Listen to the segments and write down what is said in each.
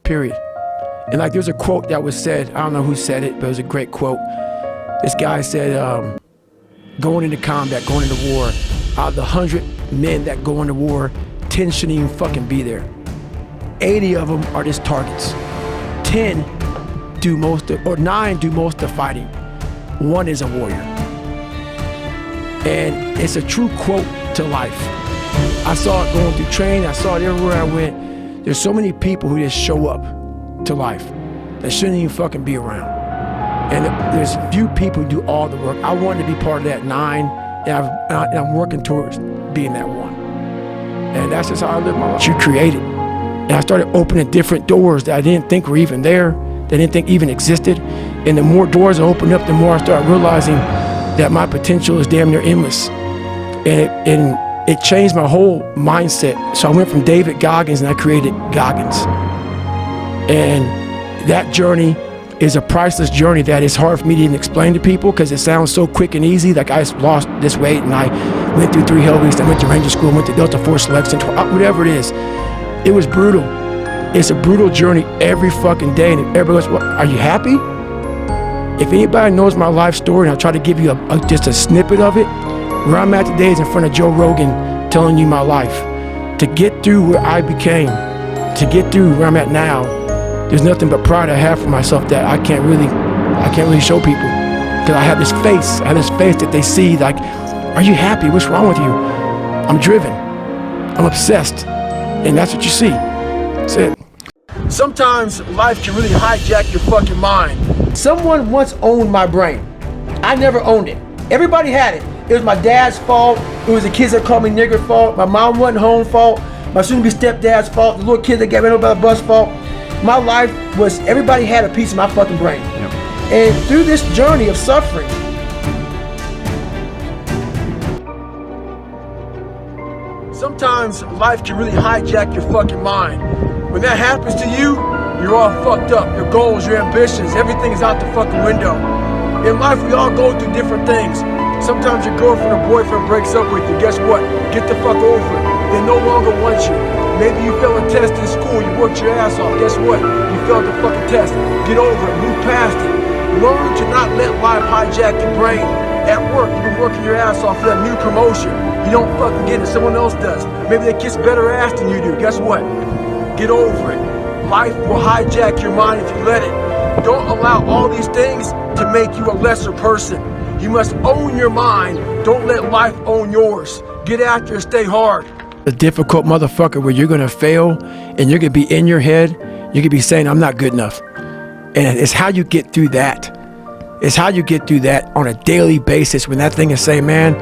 period. And like there's a quote that was said, I don't know who said it, but it was a great quote. This guy said, going into combat, going into war, out of the 100 men that go into war, 10 shouldn't even fucking be there. 80 of them are just targets. 10 do most of, or 9 do most of the fighting. 1 is a warrior. And it's a true quote to life. I saw it going through training, I saw it everywhere I went. There's so many people who just show up to life that shouldn't even fucking be around. And there's few people who do all the work. I wanted to be part of that 9, and I'm working towards being that 1. And that's just how I live my life. You created. And I started opening different doors that I didn't think were even there, that I didn't think even existed. And the more doors I opened up, the more I started realizing that my potential is damn near endless. And it changed my whole mindset. So I went from David Goggins and I created Goggins. And that journey is a priceless journey that is hard for me to even explain to people because it sounds so quick and easy. Like I lost this weight and I went through 3 hell weeks, I went to Ranger School, went to Delta Force selection, whatever it is. It was brutal. It's a brutal journey every fucking day. And everybody goes, well, are you happy? If anybody knows my life story, and I'll try to give you just a snippet of it, where I'm at today is in front of Joe Rogan telling you my life. To get through where I became, to get through where I'm at now, there's nothing but pride I have for myself that I can't really show people. Because I have this face that they see like, are you happy? What's wrong with you? I'm driven, I'm obsessed. And that's what you see. That's it. Sometimes life can really hijack your fucking mind. Someone once owned my brain. I never owned it. Everybody had it. It was my dad's fault. It was the kids that called me nigger fault. My mom wasn't home fault. My soon-to-be stepdad's fault. The little kid that got ran over by the bus fault. My life was, everybody had a piece of my fucking brain. Yep. And through this journey of suffering, sometimes life can really hijack your fucking mind. When that happens to you, you're all fucked up. Your goals, your ambitions, everything is out the fucking window. In life, we all go through different things. Sometimes your girlfriend or boyfriend breaks up with you. Guess what? Get the fuck over it. They no longer want you. Maybe you failed a test in school, you worked your ass off. Guess what? You failed the fucking test. Get over it, move past it. Learn to not let life hijack your brain. At work, you've been working your ass off for that new promotion. You don't fucking get it, someone else does. Maybe they kiss better ass than you do. Guess what? Get over it. Life will hijack your mind if you let it. Don't allow all these things to make you a lesser person. You must own your mind. Don't let life own yours. Get after it, stay hard. A difficult motherfucker where you're gonna fail and you're gonna be in your head, you're gonna be saying, I'm not good enough. And it's how you get through that. It's how you get through that on a daily basis when that thing is saying, man,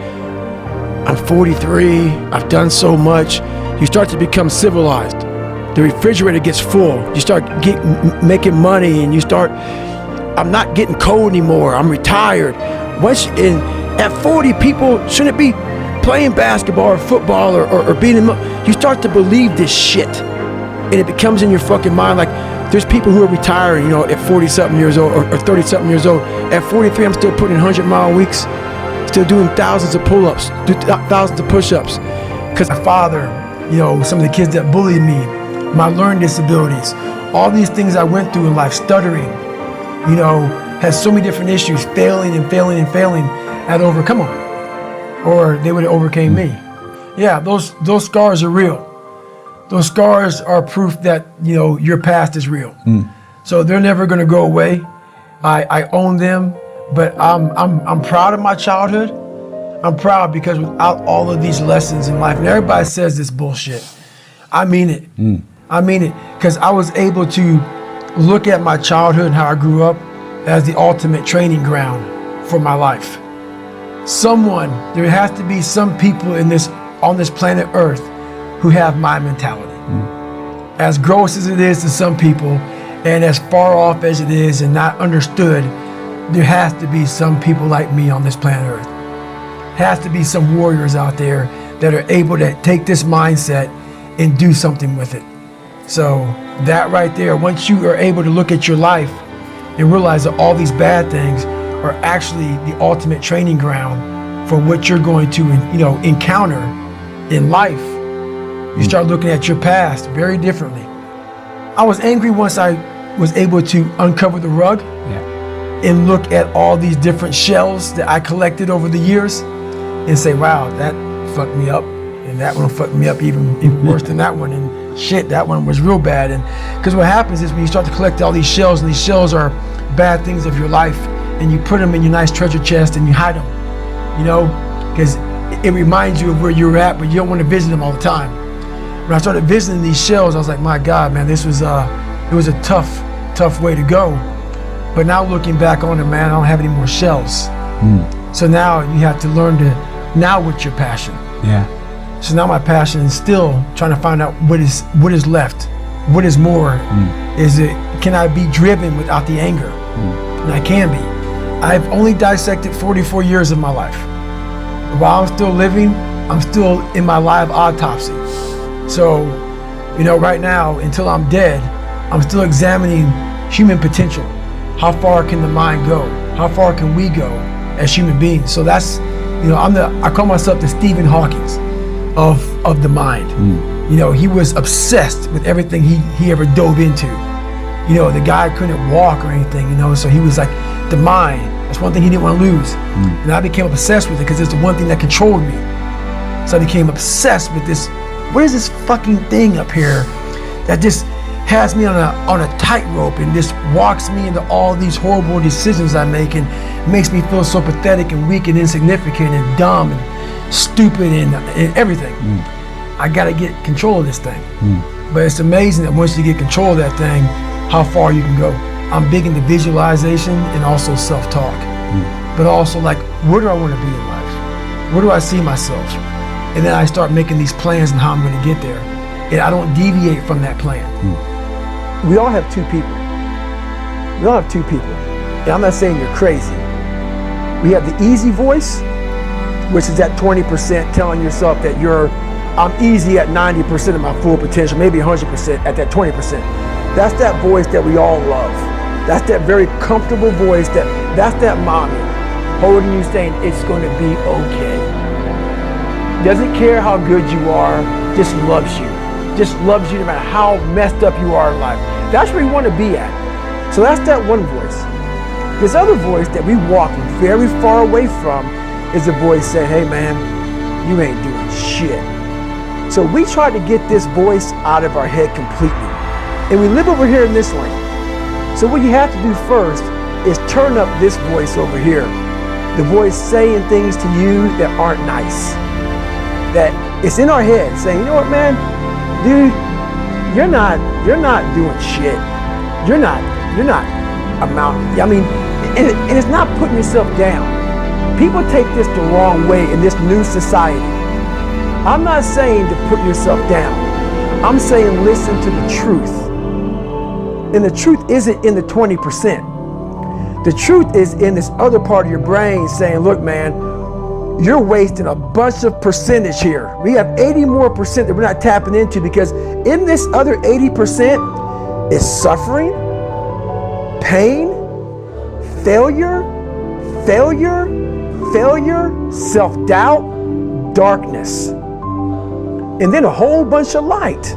I'm 43, I've done so much. You start to become civilized. The refrigerator gets full. You start making money and you start, I'm not getting cold anymore, I'm retired. At 40, people shouldn't be playing basketball or football or being in, you start to believe this shit. And it becomes in your fucking mind like, there's people who are retiring, you know, at 40-something years old or 30-something years old. At 43, I'm still putting 100-mile weeks, still doing thousands of pull-ups, thousands of push-ups. Because my father, you know, some of the kids that bullied me, my learning disabilities, all these things I went through in life, stuttering, you know, has so many different issues, failing and failing and failing, I had to overcome them. Or they would have overcame me. Yeah, those scars are real. Those scars are proof that, you know, your past is real. So they're never gonna go away. I own them, but I'm proud of my childhood. I'm proud because without all of these lessons in life, and everybody says this bullshit, I mean it. I mean it, because I was able to look at my childhood and how I grew up as the ultimate training ground for my life. There has to be some people on this planet Earth who have my mentality. As gross as it is to some people, and as far off as it is and not understood, there has to be some people like me on this planet Earth. Has to be some warriors out there that are able to take this mindset and do something with it. So that right there, once you are able to look at your life and realize that all these bad things are actually the ultimate training ground for what you're going to, you know, encounter in life, you start looking at your past very differently. I was angry once I was able to uncover the rug and look at all these different shells that I collected over the years and say, wow, that fucked me up. And that one fucked me up even worse than that one. And shit, that one was real bad. And because what happens is when you start to collect all these shells, and these shells are bad things of your life, and you put them in your nice treasure chest and you hide them, you know, because it reminds you of where you're at, but you don't want to visit them all the time. When I started visiting these shells, I was like, my God, man, this was it was a tough way to go. But now looking back on it, man, I don't have any more shells. So now you have to learn to, now what's your passion? Yeah. So now my passion is still trying to find out what is left, what is more. Is it, can I be driven without the anger? And I can be. I've only dissected 44 years of my life. While I'm still living, I'm still in my live autopsy. So, you know, right now, until I'm dead, I'm still examining human potential. How far can the mind go? How far can we go as human beings? So that's, you know, I call myself the Stephen Hawkins of the mind. You know, he was obsessed with everything he ever dove into. You know, the guy couldn't walk or anything, you know, so he was like, the mind, that's one thing he didn't want to lose. And I became obsessed with it because it's the one thing that controlled me. So I became obsessed with this, what is this fucking thing up here that just has me on a tightrope and just walks me into all these horrible decisions I make and makes me feel so pathetic and weak and insignificant and dumb and stupid and everything. I gotta get control of this thing. But it's amazing that once you get control of that thing, how far you can go. I'm big into visualization and also self-talk. But also like, where do I want to be in life? Where do I see myself? And then I start making these plans on how I'm gonna get there. And I don't deviate from that plan. We all have two people. We all have two people. And I'm not saying you're crazy. We have the easy voice, which is that 20% telling yourself that I'm easy at 90% of my full potential, maybe 100% at that 20%. That's that voice that we all love. That's that very comfortable voice that's that mommy holding you saying it's going to be okay. Doesn't care how good you are, just loves you. Just loves you no matter how messed up you are in life. That's where you want to be at. So that's that one voice. This other voice that we walk very far away from is a voice saying, hey man, you ain't doing shit. So we try to get this voice out of our head completely. And we live over here in this lane. So what you have to do first is turn up this voice over here. The voice saying things to you that aren't nice. That it's in our head saying, you know what, man? Dude, you're not doing shit. You're not amounting. I mean, and it's not putting yourself down. People take this the wrong way in this new society. I'm not saying to put yourself down. I'm saying listen to the truth. And the truth isn't in the 20%. The truth is in this other part of your brain saying, look, man, you're wasting a bunch of percentage here. We have 80 more percent that we're not tapping into because in this other 80% is suffering, pain, failure, self-doubt, darkness, and then a whole bunch of light.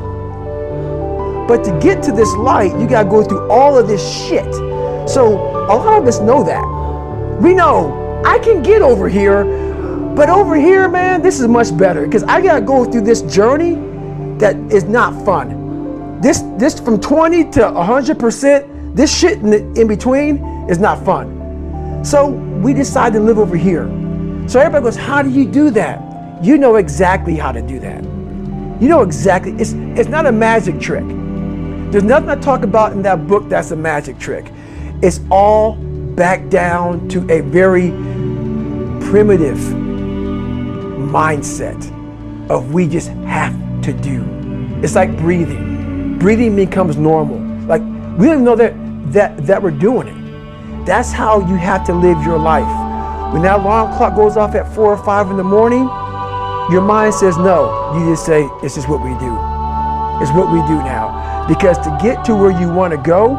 But to get to this light, you gotta go through all of this shit. So a lot of us know that. We know I can get over here, but over here, man, this is much better because I gotta go through this journey that is not fun. This from 20 to 100%, this shit in between is not fun. So we decide to live over here. So everybody goes, how do you do that? You know exactly how to do that. You know exactly, it's not a magic trick. There's nothing I talk about in that book that's a magic trick. It's all back down to a very primitive mindset of we just have to do. It's like breathing. Breathing becomes normal. Like we don't even know that we're doing it. That's how you have to live your life. When that alarm clock goes off at 4 or 5 in the morning, your mind says no. You just say, it's just what we do. It's what we do now. Because to get to where you want to go,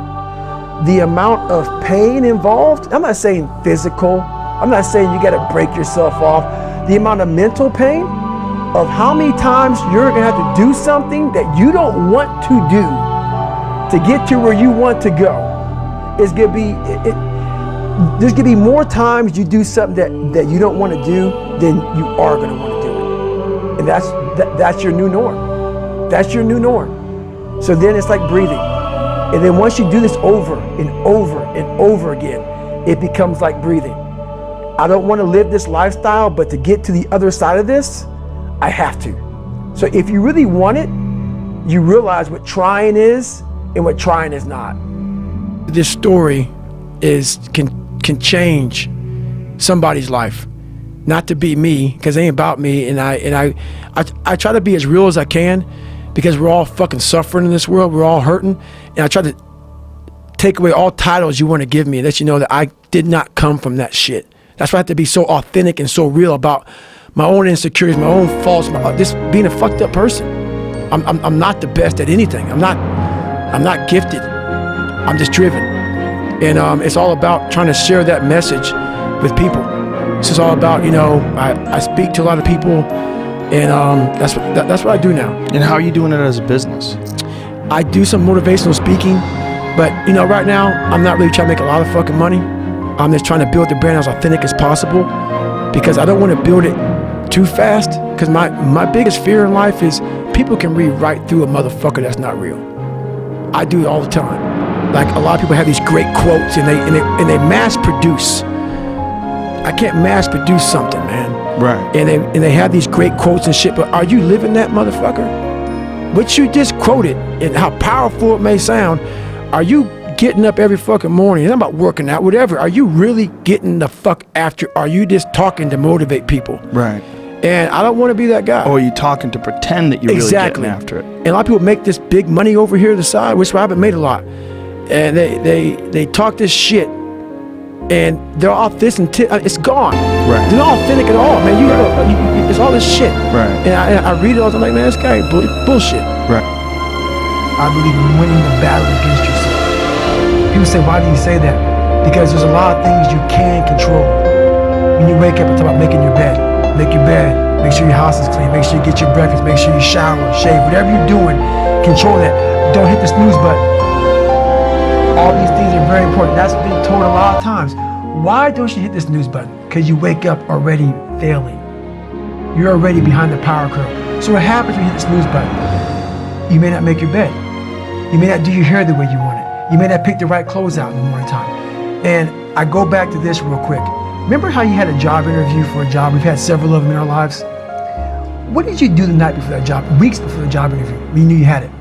the amount of pain involved, I'm not saying physical, I'm not saying you got to break yourself off. The amount of mental pain of how many times you're going to have to do something that you don't want to do to get to where you want to go, is gonna be, there's gonna be more times you do something that you don't want to do than you are gonna want to do it. And that's your new norm. That's your new norm. So then it's like breathing. And then once you do this over and over and over again, it becomes like breathing. I don't want to live this lifestyle, but to get to the other side of this, I have to. So if you really want it, you realize what trying is and what trying is not. This story can change somebody's life. Not to be me, because it ain't about me, and I try to be as real as I can, because we're all fucking suffering in this world, we're all hurting, and I try to take away all titles you want to give me and let you know that I did not come from that shit. That's why I have to be so authentic and so real about my own insecurities, my own faults, just being a fucked up person. I'm not the best at anything. I'm not gifted. I'm just driven. And it's all about trying to share that message with people. This is all about, you know, I speak to a lot of people, and that's what I do now. And how are you doing it as a business? I do some motivational speaking, but you know, right now I'm not really trying to make a lot of fucking money. I'm just trying to build the brand as authentic as possible, because I don't want to build it too fast, because my biggest fear in life is people can read right through a motherfucker that's not real. I do it all the time. Like, a lot of people have these great quotes and they mass produce. I can't mass produce something, man. Right. And they have these great quotes and shit, but are you living that, motherfucker? What you just quoted, and how powerful it may sound, are you getting up every fucking morning? It's not about working out, whatever. Are you really getting the fuck after? Are you just talking to motivate people? Right. And I don't want to be that guy. Or are you talking to pretend that you're exactly. really getting after it? And a lot of people make this big money over here to the side, which I haven't made a lot. And they talk this shit, and they're off this and it's gone. Right. They're not authentic at all, man. It's all this shit. Right. And I read it all, I'm like, man, this guy ain't bullshit. Right. I believe in winning the battle against yourself. People say, why do you say that? Because there's a lot of things you can control. When you wake up and talk about making your bed, make your bed, make sure your house is clean, make sure you get your breakfast, make sure you shower, shave, whatever you're doing, control that. Don't hit the snooze button. All these things are very important. That's been told a lot of times. Why don't you hit the snooze button? Because you wake up already failing. You're already behind the power curve. So what happens when you hit the snooze button? You may not make your bed. You may not do your hair the way you want it. You may not pick the right clothes out in the morning time. And I go back to this real quick. Remember how you had a job interview for a job? We've had several of them in our lives. What did you do the night before that job, weeks before the job interview, when you knew you had it?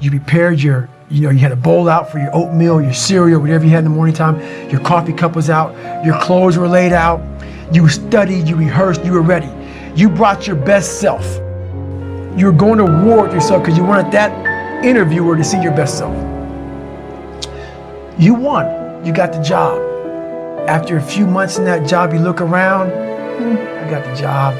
You prepared you had a bowl out for your oatmeal, your cereal, whatever you had in the morning time. Your coffee cup was out. Your clothes were laid out. You studied, you rehearsed, you were ready. You brought your best self. You were going to war with yourself because you wanted that interviewer to see your best self. You won. You got the job. After a few months in that job, you look around. I got the job.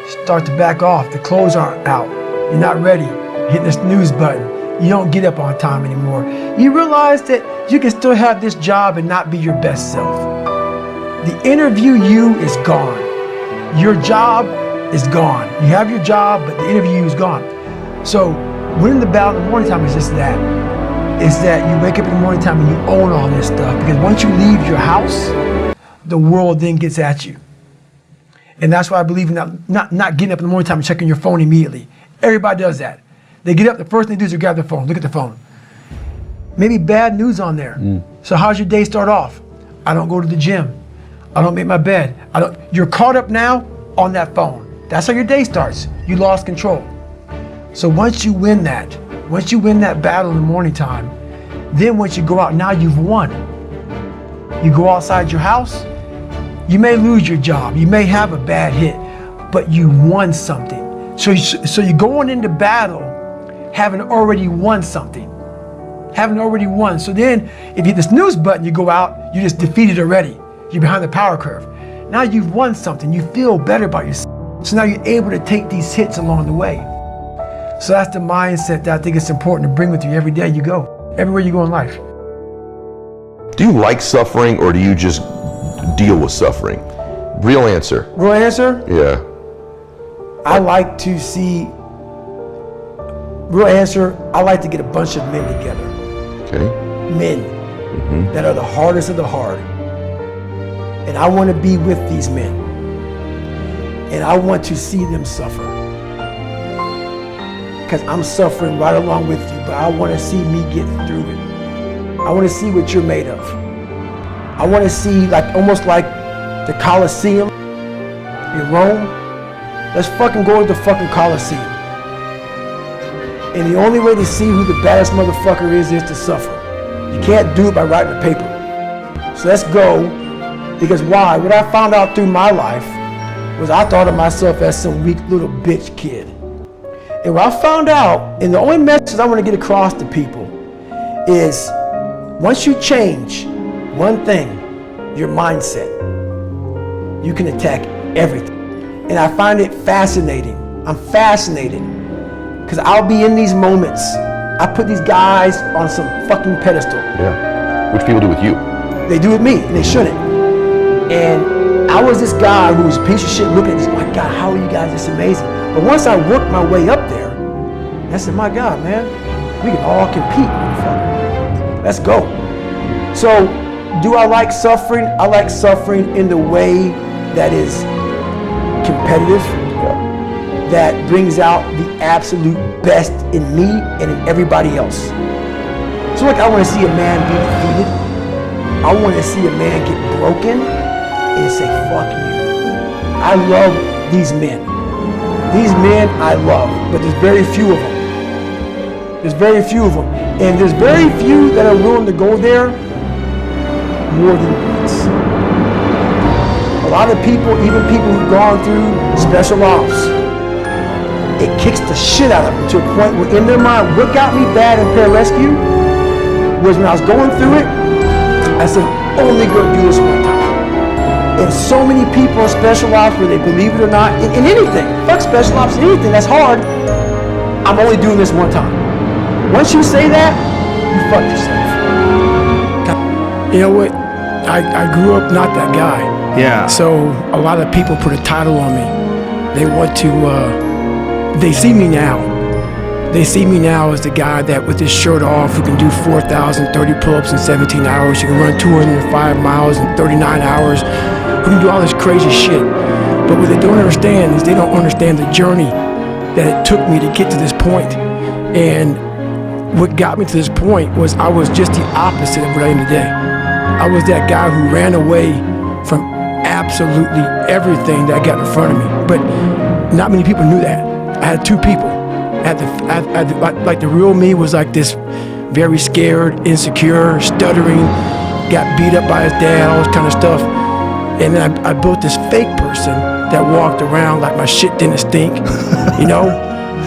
You start to back off. The clothes aren't out. You're not ready. Hit the snooze button. You don't get up on time anymore. You realize that you can still have this job and not be your best self. The interview you is gone. Your job is gone. You have your job, but the interview you is gone. So winning the battle in the morning time is just that. It's that you wake up in the morning time and you own all this stuff, because once you leave your house, the world then gets at you. And that's why I believe in not getting up in the morning time and checking your phone immediately. Everybody does that. They get up, the first thing they do is grab their phone, look at the phone. Maybe bad news on there. So how's your day start off? I don't go to the gym. I don't make my bed. You're caught up now on that phone. That's how your day starts. You lost control. So once you win that battle in the morning time, then once you go out, now you've won. You go outside your house, you may lose your job, you may have a bad hit, but you won something. So you're going into battle having already won something. Having already won. So then if you hit the snooze button, you go out, you just defeated already. You're behind the power curve. Now you've won something. You feel better about yourself. So now you're able to take these hits along the way. So that's the mindset that I think it's important to bring with you every day you go, everywhere you go in life. Do you like suffering, or do you just deal with suffering? Real answer. Real answer? Yeah. I like to get a bunch of men together Okay. Men that are the hardest of the hard. And I want to be with these men. And I want to see them suffer. Because I'm suffering right along with you, but I want to see me get through it. I want to see what you're made of. I want to see, like, almost like the Colosseum in Rome. Let's fucking go to the fucking Colosseum. And the only way to see who the baddest motherfucker is to suffer. You can't do it by writing a paper. So let's go, because why? What I found out through my life was I thought of myself as some weak little bitch kid. And what I found out, and the only message I want to get across to people is, once you change one thing, your mindset, you can attack everything. And I find it fascinating. I'm fascinated because I'll be in these moments. I put these guys on some fucking pedestal. Yeah. Which people do with you. They do with me, and they shouldn't. And I was this guy who was a piece of shit looking at this, oh my God, how are you guys this amazing? But once I worked my way up there, I said, my God, man, we can all compete, motherfucker. Let's go. So, do I like suffering? I like suffering in the way that is competitive, that brings out the absolute best in me and in everybody else. So like, I want to see a man be defeated. I want to see a man get broken and say, fuck you. I love these men. These men I love, but there's very few of them. There's very few of them. And there's very few that are willing to go there more than once. A lot of people, even people who've gone through special ops, it kicks the shit out of them to a point where in their mind, what got me bad in pararescue was when I was going through it, I said, only go do this one time. And so many people in special ops, where they believe it or not, in anything, fuck special ops, anything that's hard, I'm only doing this one time. Once you say that, you fuck yourself. You know what? I grew up not that guy. Yeah. So a lot of people put a title on me. They want to, they see me now. They see me now as the guy that with his shirt off, who can do 4,030 pull-ups in 17 hours, who can run 205 miles in 39 hours, who can do all this crazy shit. But what they don't understand is they don't understand the journey that it took me to get to this point. And what got me to this point was I was just the opposite of what I am today. I was that guy who ran away from absolutely everything that got in front of me. But not many people knew that. I had two people. Like the real me was like this very scared, insecure, stuttering, got beat up by his dad, all this kind of stuff. And then I built this fake person that walked around like my shit didn't stink, you know?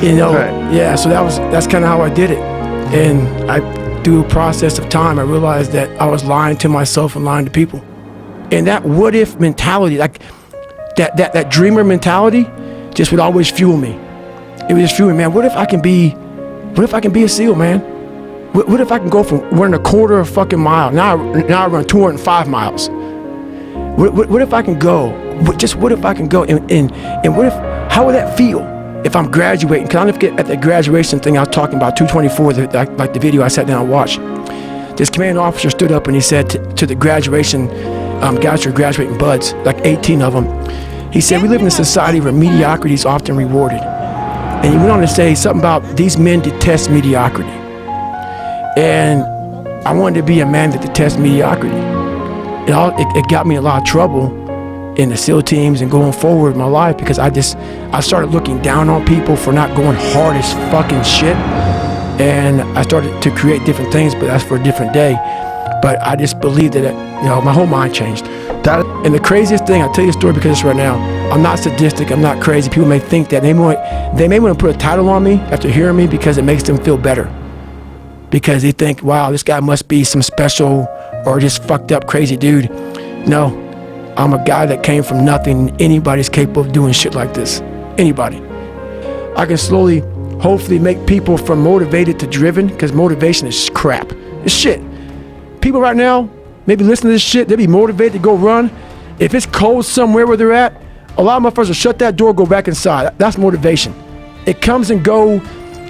Right. Yeah, so that's kind of how I did it. And through a process of time, I realized that I was lying to myself and lying to people. And that what if mentality, like that dreamer mentality, just would always fuel me. It was just fueling, man, what if I can be a SEAL, man? What if I can go from running a quarter of a fucking mile, now I run 205 miles. What if I can go? What if I can go? And what if, how would that feel if I'm graduating? Because I'll never forget at the graduation thing I was talking about, 224, like the video I sat down and watched. This commanding officer stood up and he said to the graduation guys who are graduating buds, like 18 of them, he said, we live in a society where mediocrity is often rewarded. And he went on to say something about these men detest mediocrity. And I wanted to be a man that detests mediocrity. It got me in a lot of trouble in the SEAL teams and going forward in my life, because I started looking down on people for not going hard as fucking shit. And I started to create different things, but that's for a different day. But I just believed that, my whole mind changed. And the craziest thing, I'll tell you a story because it's right now. I'm not sadistic, I'm not crazy. People may think that. They may want to put a title on me after hearing me because it makes them feel better. Because they think, wow, this guy must be some special or just fucked up crazy dude. No, I'm a guy that came from nothing. Anybody's capable of doing shit like this. Anybody. I can slowly, hopefully make people from motivated to driven, because motivation is crap. It's shit. People right now, maybe listen to this shit, they'll be motivated to go run. If it's cold somewhere where they're at, a lot of motherfuckers will shut that door, go back inside. That's motivation. It comes and go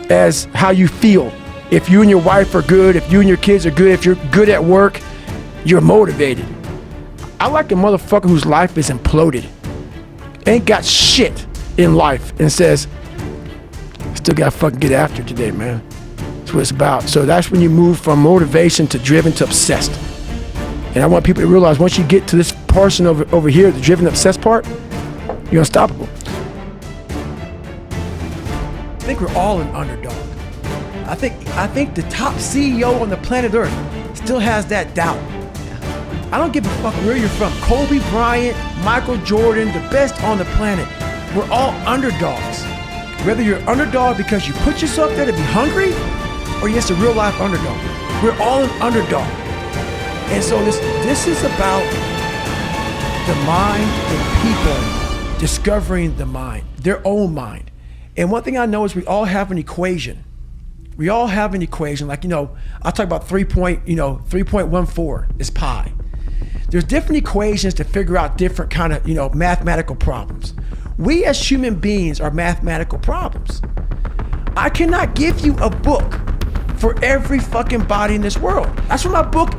as how you feel. If you and your wife are good, if you and your kids are good, if you're good at work, you're motivated. I like a motherfucker whose life is imploded, ain't got shit in life, and says, still gotta fucking get after it today, man. That's what it's about. So that's when you move from motivation to driven to obsessed. And I want people to realize once you get to this portion over here, the driven obsessed part, you're unstoppable. I think we're all an underdog. I think the top CEO on the planet Earth still has that doubt. I don't give a fuck where you're from. Kobe Bryant, Michael Jordan, the best on the planet. We're all underdogs. Whether you're underdog because you put yourself there to be hungry, or you're just a real life underdog. We're all an underdog. And so this is about the mind and people discovering the mind, their own mind. And one thing I know is we all have an equation. We all have an equation. Like, I'll talk about 3.14 is pi. There's different equations to figure out different kind of, mathematical problems. We as human beings are mathematical problems. I cannot give you a book for every fucking body in this world. That's why my book,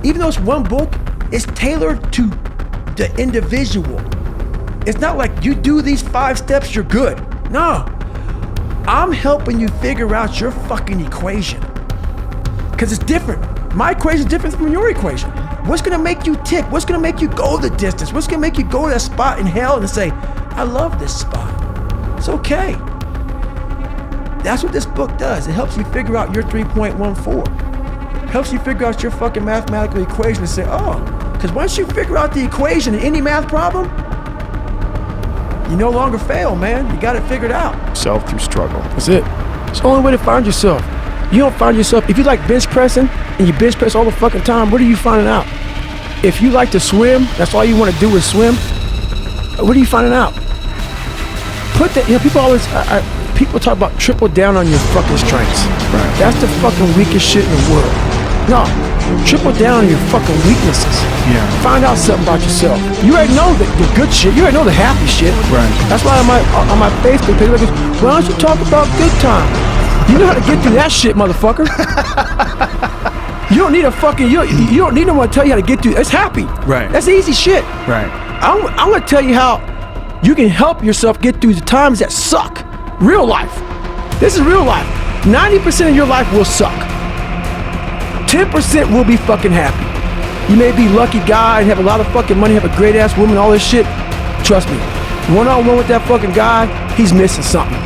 even though it's one book, is tailored to the individual. It's not like you do these 5 steps, you're good. No, I'm helping you figure out your fucking equation. Because it's different. My equation is different from your equation. What's gonna make you tick? What's gonna make you go the distance? What's gonna make you go to that spot in hell and say, I love this spot. It's okay. That's what this book does. It helps you figure out your 3.14. Helps you figure out your fucking mathematical equation and say, oh, because once you figure out the equation in any math problem, you no longer fail, man. You got it figured out. Self through struggle. That's it. It's the only way to find yourself. You don't find yourself, if you like bench pressing and you bench press all the fucking time, what are you finding out? If you like to swim, that's all you want to do is swim, what are you finding out? Put that, people always, people talk about triple down on your fucking strengths. Right. That's the fucking weakest shit in the world. No, triple down on your fucking weaknesses. Yeah. Find out something about yourself. You already know the good shit. You already know the happy shit. Right. That's why on my Facebook page, like, why don't you talk about good times? You know how to get through that shit, motherfucker. You don't need a fucking, you don't need no one to tell you how to get through. It's happy. Right. That's easy shit. Right. I'm gonna tell you how you can help yourself get through the times that suck. Real life. This is real life. 90% of your life will suck. 10% will be fucking happy. You may be a lucky guy and have a lot of fucking money, have a great ass woman, all this shit. Trust me, one-on-one with that fucking guy, he's missing something.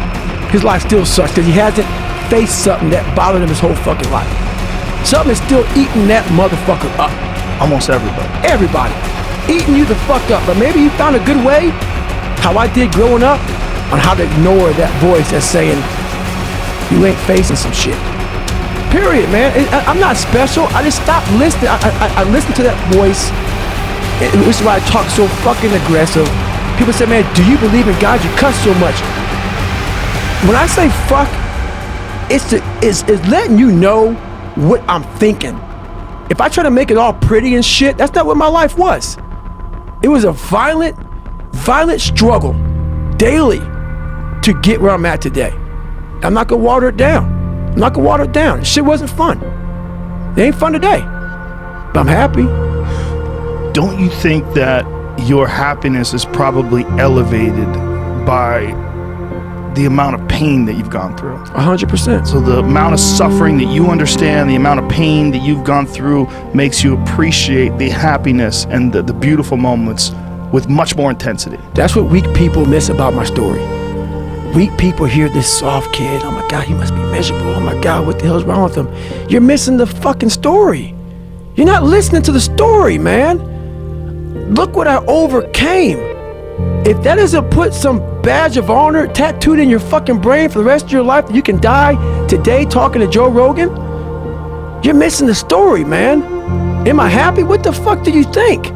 His life still sucks because he hasn't faced something that bothered him his whole fucking life. Something is still eating that motherfucker up. Almost everybody. Everybody. Eating you the fuck up. But maybe you found a good way, how I did growing up, on how to ignore that voice that's saying, you ain't facing some shit. Period, man. I'm not special. I just stopped listening. I listened to that voice. This is why I talk so fucking aggressive. People say, man, do you believe in God? You cuss so much. When I say fuck, it's letting you know what I'm thinking. If I try to make it all pretty and shit, that's not what my life was. It was a violent struggle daily to get where I'm at today. I'm not gonna water it down. I'm not gonna water it down. Shit wasn't fun. It ain't fun today, but I'm happy. Don't you think that your happiness is probably elevated by the amount of pain that you've gone through? 100%. So the amount of suffering that you understand, the amount of pain that you've gone through makes you appreciate the happiness and the beautiful moments with much more intensity. That's what weak people miss about my story. Weak people hear this soft kid, oh my God, he must be miserable. Oh my God, what the hell's wrong with him? You're missing the fucking story. You're not listening to the story, man. Look what I overcame. If that doesn't put some badge of honor tattooed in your fucking brain for the rest of your life, that you can die today talking to Joe Rogan, you're missing the story, man. Am I happy? What the fuck do you think?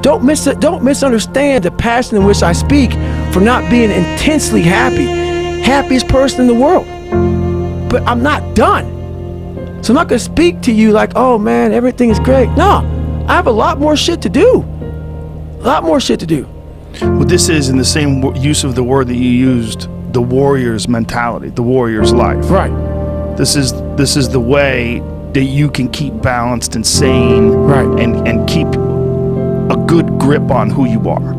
Don't misunderstand the passion in which I speak for not being intensely happy. Happiest person in the world. But I'm not done. So I'm not gonna speak to you like, oh man, everything is great. No, I have a lot more shit to do. A lot more shit to do. But this is in the same use of the word that you used, the warrior's mentality, the warrior's life. Right. This is This is the way that you can keep balanced and sane, Right. and keep a good grip on who you are.